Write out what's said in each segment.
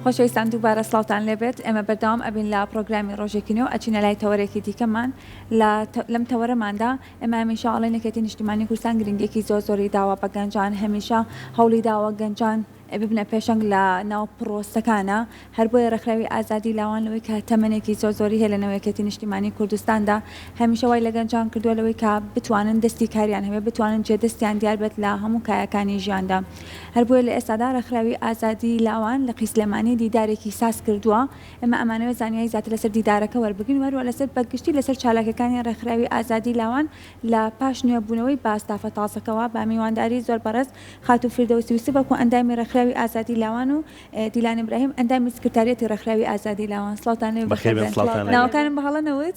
خۆشەویستان دووبارە سڵاوتان لێبێت ئێمە بەردەوام ئەبین لە پرۆگرامی ڕۆژێکینەوە ئەچینە لای تەوەرێکی دیکەمان لەم تەوەرەماندا ئێمە هەمیشە ئەڵێن نەکەتی نیشتیمانی کوردستان گرنگێکی زۆری داوە بە گەنجان هەمیشە هەوڵی داوە گەنجان ببنە پێشنگ لە ناو پرۆستەکانە هەر بۆیە ڕێکخراوی ئازادی لاوان لەوەی کە تەمەنێکی زۆری هەیە لە نەوەیەکەتی نیشتیمانی کوردستاندا هەمیشە وای لە گەنجان کردووە لەوەی کە بتوانن دەستی کاریان هەبێت بتوانن جێدەستیان دیار بێت لە هەموو کایەکانی ژیاندا هەر بۆیە لە ئێستادا ڕێکخراوی ئازادی لاوان لە قیسلەمانی دیدارێکی ساز کردووە ئێمە ئەمانەوە زانیاری زیاتر لەسەر دیدارەکە وەربگرین وەروە لەسەر بەگشتی لەسەر چالاکەکانی ڕێکخراوی ئازادی لاوان لە پاش نوێبوونەوەی باستافە تازەکەەوە با میوانداری زۆر بەڕێز خاتو فردەوسی یوسف وەکو ئەندامی ڕێکخراوی ئازادی لاوان و دیلان ئیبراهیم ئەندامی سکرتاریەتی ڕێکخراوی ئازادی لاوان سڵاوتان لێ ناوەکانم بەهەڵە نەوت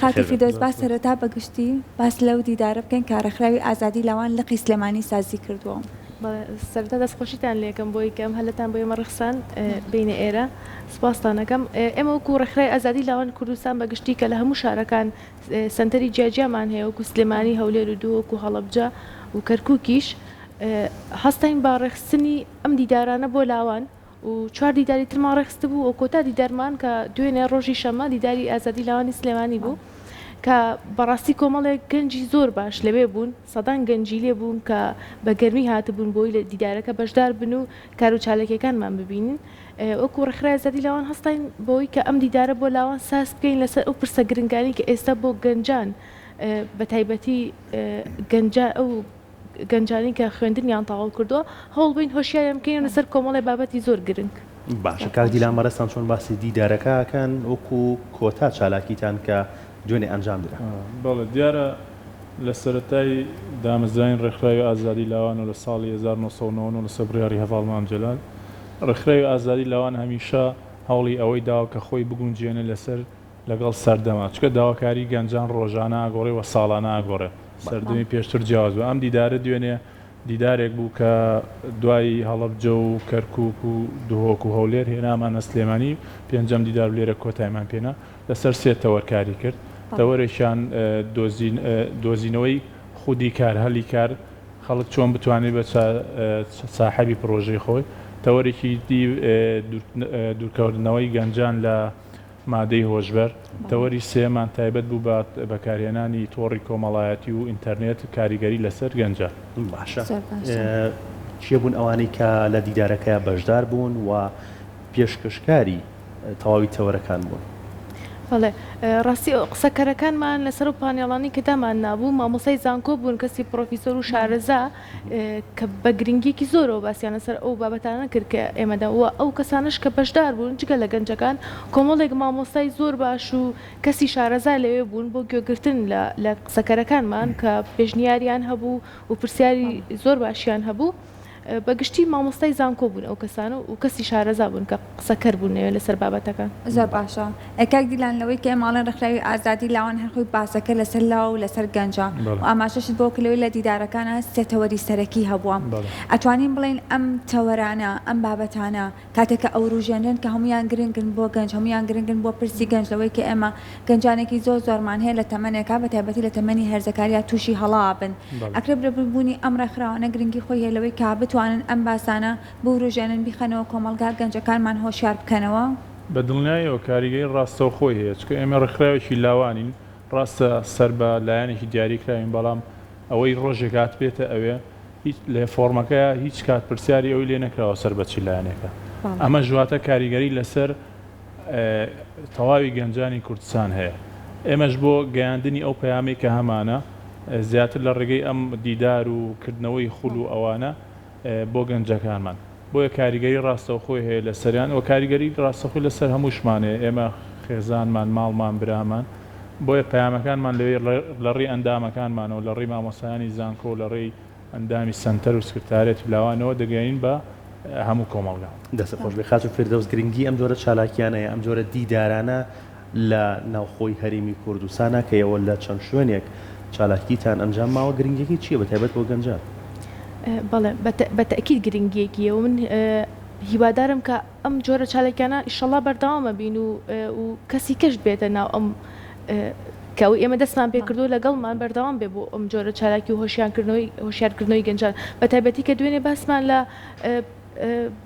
خاتو فردەوس باس سەرەتا بەگشتی باس لەو دیدارە بکەین کە ڕێکخراوی ئازادی لاوان لە قیسلەمانی سازی کردووە سەرەتا دەستخۆشیتان لێکم بۆی کەم هەلەتان بۆ ئێمە ڕخسان بینە ئێرە سپاستانەکەم ئێمە وەکو ڕێکخراوی ئازادی لاوان کوردستان بەگشتی کە لە هەموو شارەکان سنتەری جیاجیامان هەیە وەکو سلێمانی هەولێر و دوو وەکو هەڵەبجە و کەرکووکیش هەستین با ڕێخستنی ئەم دیدارانە بۆ لاوان و چوار دیداری ترمان ڕێخست بوو و کۆتا دیدارمان کە دوێنێ ڕۆژی شەمە دیداری ئازادی لاوانی سلێمانی بوو کە بەڕاستی کۆمەڵێک گەنجی زۆر باش لەوێ بوون سەدان گەنجی لێ بوون کە بە گەرمی هاتبوون بۆی لە دیدارەکە بەشدار بن و کار و چالەکیەکانمان ببینن وەکو ڕێکخراوی ئازادی لاوان هەستین بۆی کە ئەم دیدارە بۆ لاوان ساز بکەین لەسەر ئەو پرسە گرنگانی کە ئێستا بۆ گەنجان بە تایبەتی ئەو گەنجانی کە خوێندنیان تەواو کردووە هەوڵ بین هۆشیاریان بکەین لەسەر کۆمەڵی بابەتی زۆر گرنگ باشە کاک دیلان بەڕێستان چۆن باسی دیدارەکەکەن وەکو کۆتا چالاکیتان کە دوێنێ ئەنجام درا بەڵێ دیارە لە سەرەتای دامەزراین ڕێکخراوی ئازادی لاوان و لە ساڵی 1990 لە سەبڕیاری هەڤاڵمان جەلال ڕێکخراوی ئازادی لاوان هەمیشە هەوڵی ئەوەی داوە کە خۆی بگونجێنە لەسەر لەگەڵ سەردەما چکە داواکاری گەنجان ڕۆژانە ئاگۆڕێ و ساڵانە ئاگۆڕێ سەردەمی پێشتر جیاواز بوو ئەم دیدارە دوێنێ دیدارێک بوو کە دوای هەڵەبجە و کەرکووک و دوهۆک و هەولێر هێنامانە سلێمانی پێنجەم دیدار لێرە کۆتایمان پێنا لەسەر سێ تەوەرکاری کرد تەوەرێکیان دۆزینەوەی خودی کار هەلی کار خەڵک چۆن بتوانێت بە ساحەبی پرۆژەی خۆی تەوەرێکی دوورکەوتنەوەی گەنجان لە مادەی هۆشبەر تەوەری سێمان تایبەت بوو بە بەکارهێنانی تۆڕی کۆمەڵایەتی و ئینتەرنێت کاریگەری لەسەر گەنجان باشە چیە بوون ئەوانەی کە لە دیدارەکە بەشدار بوون و پێشکەشکاری تەواوی تەوەرەکان بوون بەڵێ ڕاستی قسەکەرەکانمان لەسەر و پانێڵانی کەدامان نابوو مامۆسای زانکۆ بوون کەسی پرۆفیسۆر و شارەزا کە بە گرنگێکی زۆرەوە باسییان لەسەر ئەو بابەتانە کرد کە ئێمەداوە ئەو کەسانش کە بەشدار بوون جگە لە گەنجەکان کۆمەڵێک مامۆستای زۆر باش و کەسی شارەزا لەوێ بوون بۆ گوێگرتن لە قسەکەرەکانمان کە پێشنیاریان هەبوو و پرسیاری زۆر باشیان هەبوو بەگشتی مامۆستای زانکۆ بوون ئەو کەسانە و کەسی شارەزا بوون کە قسەکەر بوونەوە لەسەر بابەتەکە زۆر باشە ئەکاک دیلان لەوەی کە ماڵێن ڕێکخراوی ئازادی لاوان هەرخۆی باسەکە لەسەر لاو و لەسەر گەنجە و ئاماژەشت بۆ کلەوەی لە دیدارەکانە سێ تەوەری سەرەکی هەبووە ئەتوانین بڵین ئەم تەوەرانە ئەم بابەتانە کاتێککە ئەو ڕوژێنن کە هەمویان گرنگن بۆ گەنج هەمویان گرنگن بۆ پرسی گەنج لەوەی کە ئێمە گەنجانێکی زۆرمان هەیە لە تەمەنێکا بە تایبەتی لە تەمەنی هەرزەکاریە تووشی هەڵابن ئەکرێ برەبوونی ئەم ڕێکخراوانە گرنگی خۆی هەیە لەوەی کە بتوانن ئەم باسانە بۆ ڕۆژێنن بیخەنەوە کۆمەلگا گەنجەکانمان هۆشیار بکەنەوە بە دڵنیایەوە کاریگەری ڕاستەوە خۆی هەیە چکە ئێمە ڕێکخراوێکی لاوانین ڕاستە سەر بە لایەنێکی دیاریکراوین بەڵام ئەوەی ڕۆژێک هات بێتە ئەوێ لە فۆرمەکەیە هیچ کات پرسیاری ئەوی لێ نەکراوە سەر بەچی لایەنێکە ئەمە ژواتە کاریگەری لەسەر تەواوی گەنجانی کوردستان هەیە ئێمەش بۆ گەیاندنی ئەو پەیامەی کە هەمانە زیاتر لە ڕێگەی ئەم دیدار و کردنەوەی خول و ئەوانە بۆ گەنجەکانمان بۆیە کاریگەری ڕاستەوە خۆی هەیە لە سەریان و کاریگەری ڕاستەخۆی لەسەر هەمووشمانەیە ئێمە خێزانمان ماڵمان برامان بۆیە پەیامەکانمان لەوێ لە ڕێی ئەندامەکانمانەوە لە ڕێی مامۆسایانی زانکۆ لە ڕێی ئەندامی سنتەر و سکرتارێتی لاوانەوە دەگەین بە هەموو کۆمەڵگا دەست خۆش بێ خاچ و فردەوس گرنگی ئەم جۆرە چالاکیانەیە ئەم جۆرە دیدارانە لە ناوخۆی هەرێمی کوردستانە کە ئێوە لە چەند شوێنێک چالاکیتان ئەنجام ماوە گرنگێکی چییە بەتایبەت بۆ گەنجان بەڵێ بەتەکید گرنگیەکیە و من هیوادارم کە ئەم جۆرە چالەکیانە ئیشەڵا بەردەوامە بین و کەسی کەشت بێتە ناو ئەم کەوی ئێمە دەستمان پێ کردو لەگەڵمان بەردەوام بێ بۆ ئەم جۆرە چالاکی و هۆشیارکردنەوەی گەنجان بە تایبەتی کە دوێنێ باسمان لە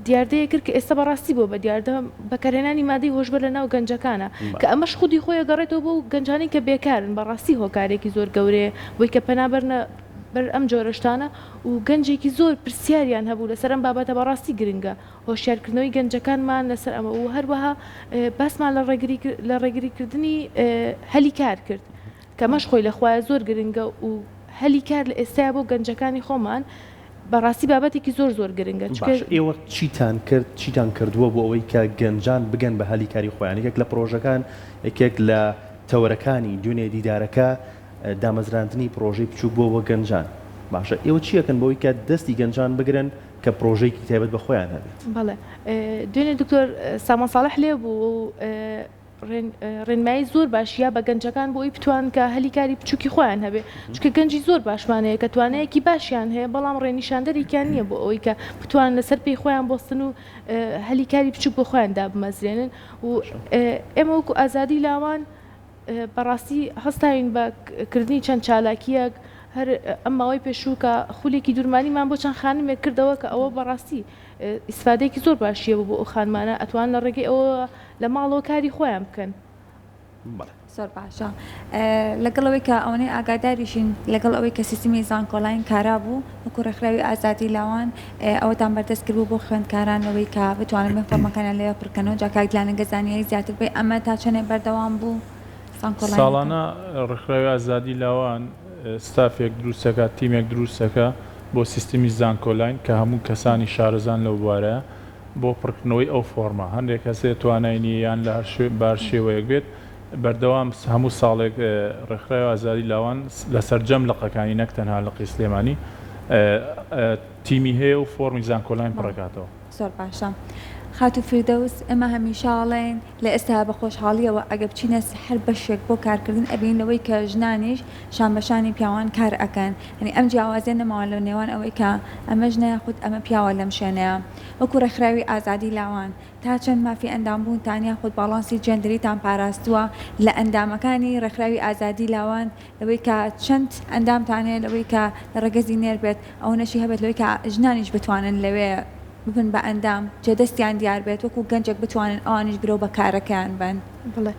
دیاردەیە کرد کە ئێستا بەڕاستی بۆ بە دیاردە بەکارهێنانی مادەی هۆشبەر لە ناو گەنجەکانە کە ئەمەش خودی خۆی گەڕێتەوە بۆ گەنجانی کە بێکارن بەڕاستی هۆکارێکی زۆر گەورەیە بۆی کە پەنابەرنە بەر ئەم جۆرەشتانە و گەنجێکی زۆر پرسیاریان هەبوو لەسەر ئەم بابەتە بەڕاستی گرنگە هۆشیارکردنەوەی گەنجەکانمان لەسەر ئەمە و هەروەها باسمان لە ڕێگریکردنی هەلی کار کرد کە مەش خۆی لەخوایە زۆر گرنگە و هەلی کار لە ئێستایا بۆ گەنجەکانی خۆمان بەڕاستی بابەتێکی زۆر زۆر گرنگە ئێوە چیتان کردووە بۆ ئەوەی کە گەنجان بگەن بە هەلی کاری خۆیان یەک لە پرۆژەکان یەکێک لە تەوەرەکانی دوێنێ دیدارەکە دامەزراندنی پرۆژەی بچوو بۆ گەنجان باشە ئێوە چیەکەن بۆی کە دەستی گەنجان بگرن کە پرۆژێکی تایبەت بە خۆیان هەبێت بەڵێ دوێنێ دکتۆر سامان ساڵح لێ بوو ڕێنمایی زۆر باشیە بە گەنجەکان بۆی بتوان کە هەلی کاری بچووکی خۆیان هەبێ چکە گەنجی زۆر باشمانەیە کە توانەیەکی باشیان هەیە بەڵام ڕێنیشاندەرێکیان نییە بۆ ئەوەی کە بتوان لەسەر پێی خۆیان بۆستن و هەلی کاری بچووک بۆ خۆیاندا بمەزرێنن و ئێمە وەکو ئازادی لاوان بەڕاستی هەستاوین بەکردنی چەند چالاکیەک هەر ئەم ماوەی پێشووکە خولێکی دوورمانیمان بۆ چەند خانمێک کردەوە کە ئەوە بەڕاستی ئیسفادەیەکی زۆر باشیە بۆ ئەو خانمانە ئەتوان لە ڕێگەی ئەوە لە ماڵەوە کاری خۆیان بکەن زۆر باشە لەگەڵەوەی کە ئەوەی ئاگاداریشین لەگەڵ ئەوەی کە سیستمی زانکۆلاین کارا بوو وەکو ڕێکخراوی ئازادی لاوان ئەوەتان بەردەست کرد بوو بۆ خوێندکارانەوەی کە بتوانن فۆرمەکانیان لێوە پڕکەنەوە جاکاگلانە گەزانیایی زیاتر بێ ئەمە تا چەندێک بەردەوام بوو ساڵانە ڕێکخراوی ئازادی لاوان ستافێک دروستەکە تیمێک دروستەکە بۆ سیستمی زانکۆلاین کە هەموو کەسانی شارەزان لەو بوارەیە بۆ پڕکردنەوەی ئەو فۆرمە هەندێک کەسێ توانایانی یان لە بار شێوەیەک بێت بەردەوام هەموو ساڵێک ڕێکخراوی ئازادی لاوان لەسەر جەم لەقەکانی نەک تەنها لەقی سلێمانی تیمی هەیە و فۆرمی زانکۆلاین پڕکاتەوە زۆر باشە خاتو فردەوس ئەمە هەمیشاڵێن لە ئێستا بە خۆشحاڵیەوە ئەگە بچینە هەر بەشێک بۆ کارکردن ئەبین لەوەی کە ژنانیش شانبەشانی پیاوان کار ئەکەن هەنی ئەم جیاوازێ نەماوە لە نێوان ئەوەی کە ئەمە ژنە خود ئەمە پیاوە لەم شوێنەیە وەکو ڕێکخراوی ئازادی لاوان تا چەند مافی ئەندام بوون تانیا خود باڵانسی جێندەریتان پاراستووە لە ئەندامەکانی ڕێکخراوی ئازادی لاوان لەوەی کە چەند ئەندامتانێت لەوەی کە لە ڕێگەزی نێر بێت ئەو نەشی هەبێت لەوەی کە ژنانیش بتوانن لەوێ ببن بە ئەندام جێدەستیان دیار بێت وەکو گەنجێک بتوانن ئەوانیش گرۆ بە کارەکەیان بن بڵێ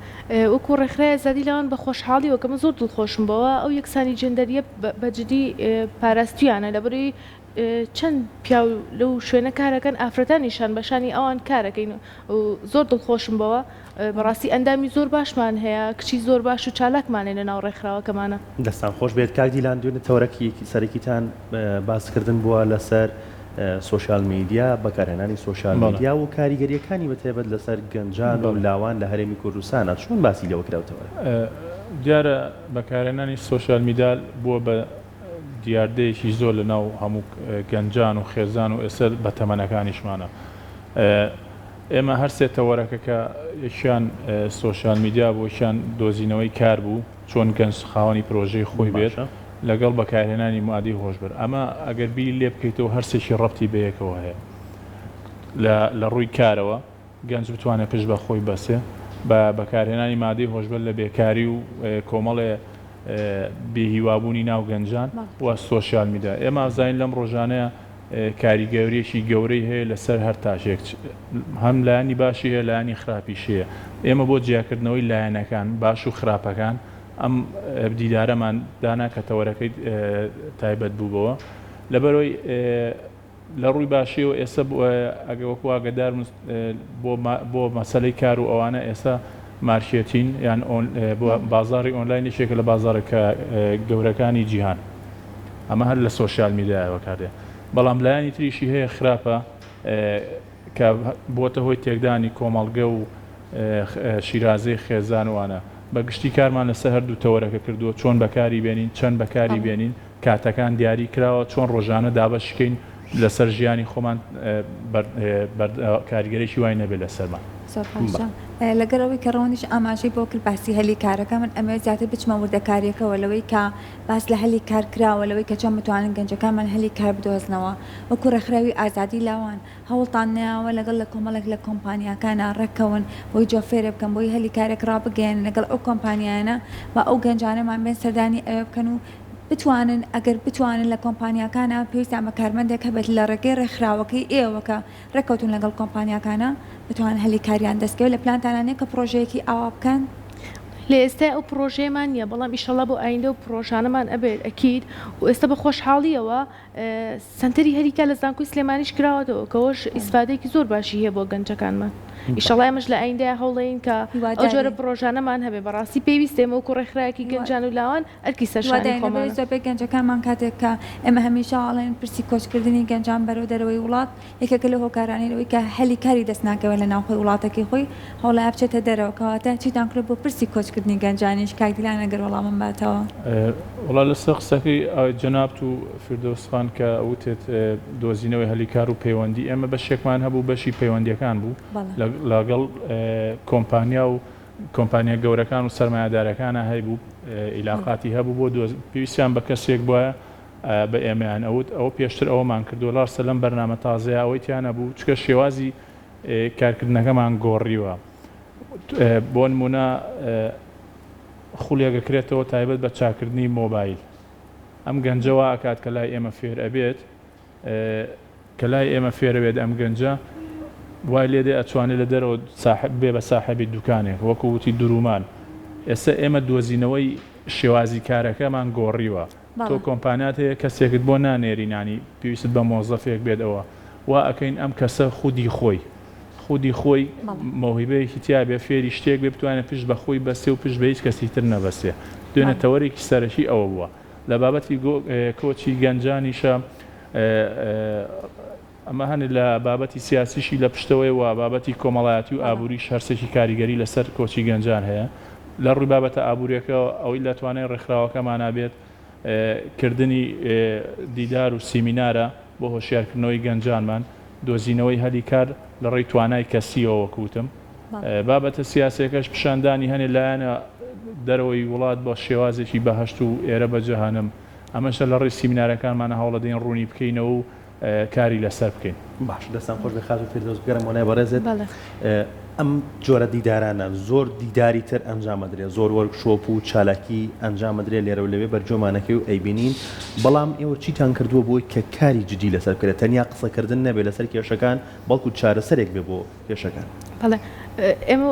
وەکو ڕێکخراوی ئازادی لاوان بە خۆشحاڵی وەکەمە زۆر دڵخۆشم بەوە ئەو یەکسانی جێندەریە بەجددی پاراستویانە لەبەرەوەی چەند پیا لەو شوێنە کارەکەن ئافرەتانیشان بەشانی ئەوان کارەکەین و زۆر دڵخۆشم بەوە بەڕاستی ئەندامی زۆر باشمان هەیە کچی زۆر باش و چالاکمانێ لە ناو ڕێکخراوەکەمانە دەستان خۆش بێت کاکدیلان دوێنێ تەورەکی سەرەکیتان باسکردن بووە لەسەر سوۆشال میدیا بەکارهێنانی سوۆشال میدیا و کاریگەریەکانی بەتایبەت لەسەر گەنجان و لاوان لە هەرێمی کوردستانە چۆن باسی لەوە کراوتەوە دیارە بەکارهێنانی سوۆشال میدیا بووە بە دیاردەیەکی زۆر لە ناو هەموو گەنجان و خێزان و ئێستا بە تەمەنەکانیشمانە ئێمە هەر سێ تەوەرەکە کە یەکیان سوۆشال میدیا بۆ یەکیان دۆزینەوەی کار بوو چۆن گەنج خاوەنی پرۆژەی خۆی بێت لەگەڵ بەکارهێنانی مادی هۆشبەر ئەمە ئەگەر بی لێ بکەیتەوە هەرسێکی ڕەبتی بەیەکەوە هەیە لە ڕووی کارەوە گەنج بتوانێت پشت بە خۆی بەسێ بە بەکارهێنانی مادی هۆشبەر لە بێکاری و کۆمەڵێ بێهیوابوونی ناو گەنجان و سوۆشال میدیا ئێمە ئازاین لەم ڕۆژانەیە کاریگەوریەکی گەورەی هەیە لەسەر هەر تاشێک هەم لایانی باشی هەیە لایانی خراپیشەیە ئێمە بۆ جیاکردنەوەی لایەنەکان باش و خراپەکان ئەم دیدارەمان دانا کە تەوەرەکەی تایبەت بووبەوە لەبەرەوەی لە ڕووی باشیەوە ئێستا ئەگە وەکو ئاگادار بۆ مەسەلەی کار و ئەوانە ئێستا مارکێتین یان بازاری ئۆنلاین شێکە لە بازارەکە گەورەکانی جیهان ئەمە هەر لە سوۆشال میدیایەوە کاردێ بەڵام لایانی تریشی هەیە خراپە کە بۆتە هۆی تێکدانی کۆمەڵگە و شیرازەی خێزان وانە بەگشتی کارمان لەسەر هەردوو تەوەرەکە کردووە چۆن بەکاری بێنین چەند بەکاری بێنین کاتەکان دیاری کراوە چۆن ڕۆژانە دابەشکەین لەسەر ژیانی خۆمان کاریگەرێکی وای نەبێت لەسەرمان لەگەرەوەی کە ڕۆنیش ئاماژەی بۆ کرد باسی هەلی کارەکە من ئەمە زیاتر بچمە وردەکاریەکەەوە لەوەی کە باس لە هەلی کار کراوە لەوەی کە چۆن بتوانن گەنجەکانمان هەلی کار بدۆزنەوە وەکو ڕێکخراوی ئازادی لاوان هەوڵتان نەیاوە لەگەڵ لە کۆمەڵێک لە کۆمپانیاکانە ڕێکەون بۆی جۆفێرە بکەن بۆی هەلی کارێک ڕابگەن لەگەڵ ئەو کۆمپانیانە و ئەو گەنجانەمان بێن سەردانی ئەوە بکەن و بتوانن ئەگەر بتوانن لە کۆمپانیاکانە پێویستیان بە کارمەندێک هەبێت لە ڕێگەی ڕێکخراوەکەی ئێوەکە ڕێکەوتون لەگەڵ کۆمپانیاکانە بتوانن هەلی کاریان دەستکەوێت لە پلانتانانەیە کە پرۆژەیەکی ئاوا بکەن لە ئێستا ئەو پرۆژەیەمان نیە بەڵام ئیشەڵا بۆ ئایندە و پرۆژانەمان ئەبێت ئەکید و ئێستا بە خۆشحاڵیەوە سنتەری هەریکا لە زانکۆی سلێمانیش کراوەتەوە کەەوەش ئیسفادەیەکی زۆر باشی هەیە بۆ گەنجەکانمان ئیشەڵا ئەمەش لە ئایندەیە هەوڵەین کە ئەو جۆرە پرۆژانەمان هەبێ بەڕاستی پێویستێمە و ڕێکخراوێکی گەنجان و لاوان ئەرکی سەرشانی خۆمان زۆربەی گەنجەکانمان کاتێک کە ئێمە هەمیشە ئاڵێن پرسی کۆچکردنی گەنجان بەرەو دەرەوەی وڵات یەکێکە لە هۆکارانەوەی کە هەلی کاری دەست ناکەوێت لە ناوخۆی وڵاتێکی خۆی هەوڵای بچێتە دەرەوە کەواتە چیتان کرد بۆ پرسی کۆچکردنی گەنجانیش کاکدیلان ئەگەر وەڵامم باتەوە وڵا لەسەر قسەکەی جەنابەت و فردۆسخان کە وتێت دۆزینەوەی هەلیکار و پەیوەندی ئێمە بەشێکمان هەبوو بەشی پەیوەندیەکان بوو لەگەڵ کۆمپانیا و کۆمپانیا گەورەکان و سەرمایه‌دارەکانە هەبوو عیلاقاتی هەبوو بۆ پێویستیان بە کەسێک بووە بە ئێمەیان ئەوە پێشتر ئەوەمان کردو لارسە لەم بەرنامە تازەیە ئەوەی تیانە بوو چکە شێوازی کارکردنەکەمان گۆڕیوە بۆ نمونە خولیەگەکرێتەوە تایبەت بە چاکردنی مۆبایل ئەم گەنجەوە ئاکات کە لای ئێمە فێر ئەبێت کە لای ئێمە فێرەبێت ئەم گەنجە وای لێدێ ئەتوانێت لە دەرەوە بێ بە ساحەبی دوکانێک وەکو وتی درومان ئێستا ئێمە دۆزینەوەی شێوازی کارەکەمان گۆڕیوە تۆ کۆمپانیات هەیە کەسێکت بۆ نانێرینانی پێویست بە مۆزەفێک بێتەوە وا ئەەکەین ئەم کەسە خودی خۆی مۆهیبەیەکی تیا بێ فێری شتێک بێ بتوانێت پشت بە خۆی بەسێ و پشت بە هیچ کەسی تر نەبەسێ دوێنێ تەوەرێکی سەرەکی ئەوە بووە لە بابەتی کۆچی گەنجانیشە ئەمە هەن لە بابەتی سیاسیشی لە پشتەوەی و بابەتی کۆمەڵایەتی و ئابووری هەرسێکی کاریگەری لەسەر کۆچی گەنجان هەیە لە ڕووی بابەتە ئابوووریەکەەوە ئەوەی لەتوانێت ڕێکخراوەکەمان نابێت کردنی دیدار و سیمینارە بۆ هۆشیارکردنەوەی گەنجانمان دۆزینەوەی هەلی کار لە ڕێی توانای کەسیەوە کوتم بابەتە سیاسەکەش پیشاندانی هەنێ لایەنە دەرەوەی وڵات بە شێوازێکی بەهەشت و ئێرە بە جەهانم ئەمەشە لە ڕێی سیمینارەکانمانە هەوڵە دەین ڕوونی بکەینەوە و کاری لەسەر بکەین باش دەستان خۆش بە خاز و فردۆس گەرم وانای بەڕێزێت ئەم جۆرە دیدارانە زۆر دیداری تر ئەنجامەدرێ زۆر وەرکشۆپ و چالاکی ئەنجامەدرێ لێرە و لەوێ بەرجۆمانەکەی و ئەیبینین بەڵام ئێوە چیتان کردووە بۆی کە کاری جدی لەسەر بکرێت تەنیا قسەکردن نەبێت لەسەر کێشەکان بەڵکو چارەسەرێک بێ بۆ کێشەکان بەڵێ ئێمە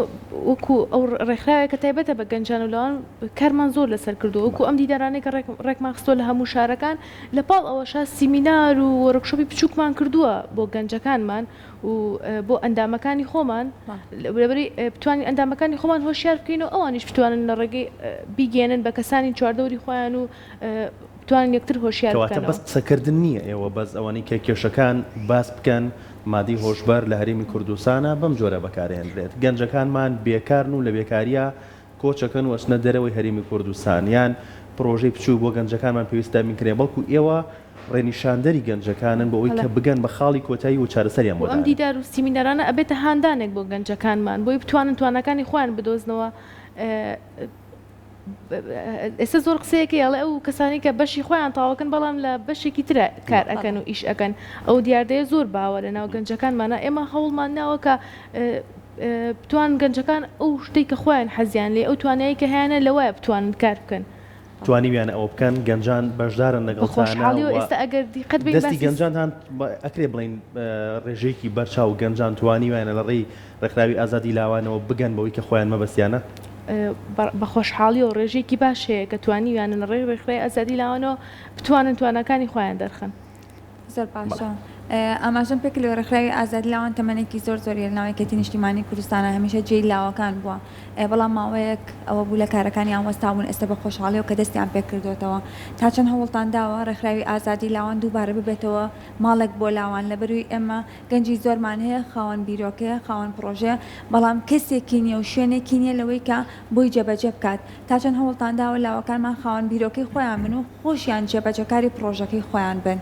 وەکو ئەو ڕێکخراوێک کە تایبەتە بە گەنجان و لاوان کارمان زۆر لەسەر کردو وەکو ئەم دیدارانەی کە ڕێکمان خستۆ لە هەموو شارەکان لە پاڵ ئەوەشە سیمینار و وەرکشۆپی بچووکمان کردووە بۆ گەنجەکانمان و بۆ ئەندامەکانی خۆمان لەبەری بتوانین ئەندامەکانی خۆمان هۆشیار بکەین و ئەوانیش بتوانن لە ڕێگەی بیگەێنن بە کەسانی چواردەوری خۆیان و بتوانین یەکتر هۆشیار بکەنەوە بەس قسەکردن نییە ئێوە بەس ئەوانەی کە کێشەکان باس بکەن مادی هۆشبەر لە هەرێمی کوردستانە بەم جۆرە بەکارهێنرێت گەنجەکانمان بێکارن و لە بێکاریە کۆچەکەن و ئەچنە دەرەوەی هەرێمی کوردستان یان پرۆژەی بچوو بۆ گەنجەکانمان پێویستە میکرێ بەڵکو ئێوە ڕێنیشاندەری گەنجەکانن بۆ ئەوی کە بگەن بە خاڵی کۆتایی و چارەسەریان بۆ ئەم دیدار و سیمینارانە ئەبێتە هاندانێک بۆ گەنجەکانمان بۆی بتوانن توانەکانی خۆیان بدۆزنەوە ئێستا زۆر قسەیەکی ئەڵێ ئەو کەسانی کە بەشی خۆیان تاواکەن بەڵام لە بەشێکی ترە کار ئەەکەن و ئیش ئەەکەن ئەو دیاردەیە زۆر باوە لە ناو گەنجەکانمانە ئێمە هەوڵمان ناوە کە بتوان گەنجەکان ئەو شتێک کە خۆیان حەزیان لێ ئەو توانایی کە هیانە لەوەیە بتوانن کار بکەن توانیویان ئەوە بکەن گەنجان بەشدارن لەگەڵ ئێستا ئەگەر دیقەت دەستی گەنجان ئەکرێ بڵین ڕێژەیەکی بەرچاو گەنجان توانیویانە لە ڕێی ڕێکخراوی ئازادی لاوانەوە بگەن بەوەی کە خۆیان مەبەستیانە بە خۆشحاڵی و ڕێژێکی باشەیە کە توانیویانن ڕێ ڕێکخراوی ئازادی لاوانەوە بتوانن توانەکانی خۆیان دەرخن زۆر باشە ئاماژەم پێک لە ڕێکخراوی ئازادی لاوان تەمەنێکی زۆر زۆری لە ناوەکەتی نیشتیمانی کوردستانە هەمیشە جێی لاوەکان بووە بەڵام ماوەیەک ئەوە بوو لە کارەکانیان وەستابوون ئێستا بە خۆشحاڵی و کە دەستیان پێ کردوێتەوە تا چەند هەوڵتان داوە ڕێکخراوی ئازادی لاوان دووبارە ببێتەوە ماڵێک بۆ لاوان لەبەروی ئێمە گەنجی زۆرمان هەیە خاوەن بیرۆکەیە خاوەن پرۆژەیە بەڵام کەسێکی نییە و شوێنێکی نییە لەوەی کە بۆی جێبەجێ بکات تا چەند هەوڵتان داوە لاوەکانمان خاوەن بیرۆکەی خۆیان بن و خۆشیان جێبەجەکاری پرۆژەکەی خۆیان بن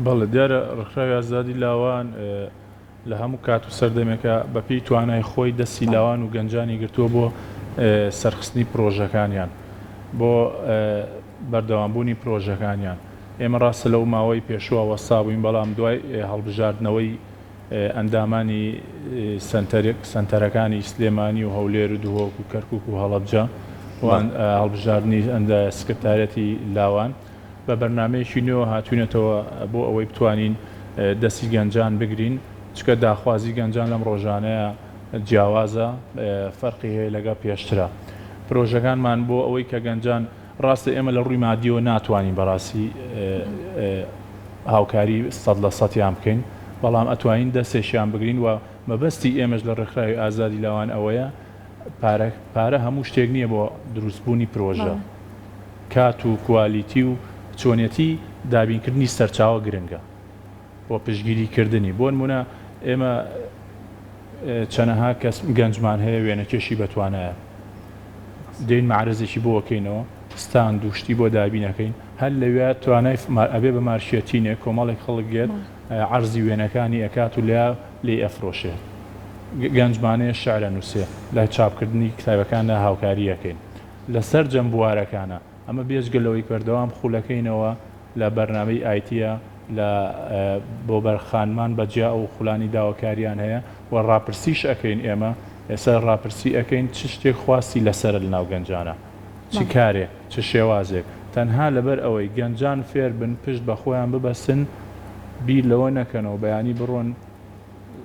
بەڵێ دیارە ڕێکخراوی ئازادی لاوان لە هەموو کات و سەردەمێکە بەپێی توانای خۆی دەستی لاوان و گەنجانی گرتووە بۆ سەرخستنی پرۆژەکانیان بۆ بەردەوامبوونی پرۆژەکانیان ئێمە ڕاستە لەو ماوەی پێشووە وەستا بووین بەڵام دوای هەڵبژاردنەوەی ئەندامانی سەنتەرەکانی سلێمانی و هەولێر و دوهۆک و کەرکووک و هەڵەبجە هەڵبژاردننی سکرتارەتی لاوان بە بەرنمەیەکی نوێ هاتوونێتەوە بۆ ئەوەی بتوانین دەستی گەنجان بگرین چکە داخوازی گەنجان لەم ڕۆژانەیە جیاوازە فەرقی هەیە لەگە پێشترە پرۆژەکانمان بۆ ئەوەی کە گەنجان ڕاستە ئێمە لە ڕووی مادیەوە ناتوانین بەڕاستی هاوکاری 100% بکەین بەڵام ئەتوانین دەستێکیان بگرین و مەبەستی ئێمەش لە ڕێکخراوی ئازادی لاوان ئەوەیە پارە هەموو شتێک نییە بۆ دروستبوونی پرۆژە کات و کوالیتی و چۆنیەتی دابینکردنی سەرچاوە گرنگە بۆ پشگیریکردنی بۆ نمونە ئێمە چەنەها کەس گەنجمان هەیە وێنەکێشی بەتوانایە دێین معرزێکی بۆ وەکەینەوە ستان دوشتی بۆ دابینەکەین هەر لەوێ توانای ئەبێ بە مارشێتینێ کۆمەڵێک خەڵک گێت عەرزی وێنەکانی ئەکات و لێ ئەفرۆشێت گەنجمانەیە شعرە نووسێ لە چاپکردنی کتابەکاندا هاوکاریەکەین لەسەر جەمبوارەکانە ئەمە بێژگەلەوەی بەردەوام خولەکەینەوە لە بەرنامەی ئایتیە لە بۆ بەرخانمان بەجیا و خوڵانی داواکاریان هەیە و ڕاپرسیش ئەەکەین ئێمە ئێستا ڕاپرسی ئەەکەین چ شتێک خواستی لەسەر لە ناو گەنجانە چی کارێ چ شێوازێک تەنها لەبەر ئەوەی گەنجان فێر بن پشت بە خۆیان ببەسن بیر لەوە نەکەنەوە بەیانی بڕۆن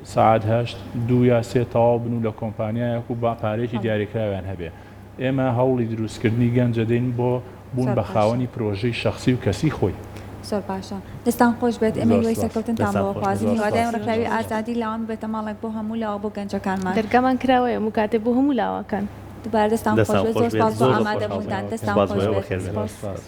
سعات هەشت 2 یا 3 تەواو بن و لە کۆمپانیایەک و با پارێکی دیاریکراویان هەبێ ئێمە هەوڵی دروستکردنی گەنجە دەین بۆ بوون بە خاوەنی پرۆژەی شخصی و کەسی خۆی زۆر باشە دەستان خۆش بێت ئێمە وی سەرکەوتنتان بۆ خوازی هیوادارم ڕێکخراوی ئازادی لاوان بێتە ماڵێک بۆ هەموو لاوە بۆ گەنجەکانمان دەرگامان کراوەیە و کاتێ بۆ هەموو لاوەکان دووبارە دەستان خۆش بێت زۆر سپاس بۆ ئامادەبوونتان دەستان خۆش بێت